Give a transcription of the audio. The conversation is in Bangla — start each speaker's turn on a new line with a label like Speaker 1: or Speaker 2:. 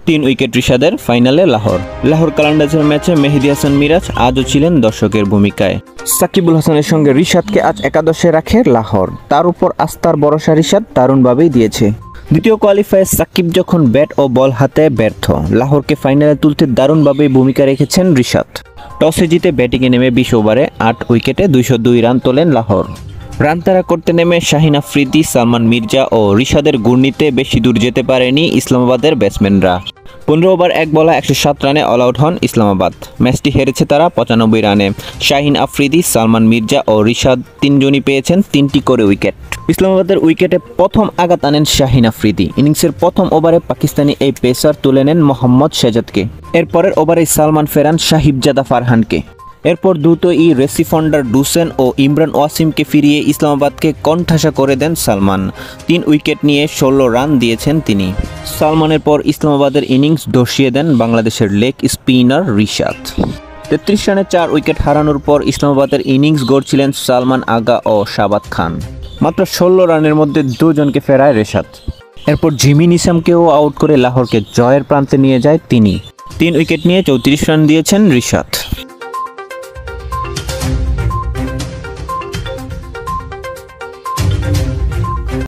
Speaker 1: 3 উইকেট রিশাদের, ফাইনালে লাহোর। লাহোর কালান্দার্সের ম্যাচে মেহেদী হাসান মিরাজ আজও ছিলেন দর্শকের ভূমিকায়। সাকিবুল হাসানের সঙ্গে রিশাদকে আজ একাদশে রাখে লাহোর। তার উপর আস্থার ভরসা রিশাদ দারুণভাবেই দিয়েছে। দ্বিতীয় কোয়ালিফায়ার সাকিব যখন ব্যাট ও বল হাতে ব্যর্থ, লাহোরকে ফাইনালে তুলতে দারুণভাবেই ভূমিকা রেখেছেন রিশাদ। টসে জিতে ব্যাটিংয়ে নেমে 20 ওভারে 8 উইকেটে 202 রান তোলেন লাহোর। রান তাড়া করতে নেমে শাহিন আফ্রিদি, সালমান মির্জা ও রিশাদের ঘূর্ণিতে বেশি দূর যেতে পারেনি ইসলামাবাদের ব্যাটসম্যানরা। 15 ওভার 1 বলে 107 রানে অল আউট হন ইসলামাবাদ। ম্যাচটি হেরেছে তারা 95 রানে। শাহিন আফ্রিদি, সালমান মির্জা ও রিশাদ তিনজনই পেয়েছেন 3টি করে উইকেট। ইসলামাবাদের উইকেটে প্রথম আঘাত আনেন শাহিন আফ্রিদি। ইনিংসের প্রথম ওভারে পাকিস্তানি এই পেসার তুলে নেন মোহাম্মদ শেজাদকে। এরপরের ওভারে সালমান ফেরান সাহিবজাদা ফারহানকে। এরপর দ্রুতই রেসিফন্ডার ডুসেন ও ইমরান ওয়াসিমকে ফিরিয়ে ইসলামাবাদকে কণ্ঠাসা করে দেন সালমান। 3 উইকেট নিয়ে 16 রান দিয়েছেন তিনি। সালমানের পর ইসলামাবাদের ইনিংস ধসিয়ে দেন বাংলাদেশের লেগ স্পিনার রিশাদ। 33 রানে 4 উইকেট হারানোর পর ইসলামাবাদের ইনিংস গড়ছিলেন সালমান আগা ও শাবাত খান। মাত্র 16 রানের মধ্যে দুজনকে ফেরায় রিশাদ। এরপর জিমি নিসামকেও আউট করে লাহোরকে জয়ের প্রান্তে নিয়ে যায় তিনি। 3 উইকেট নিয়ে 34 রান দিয়েছেন রিশাদ।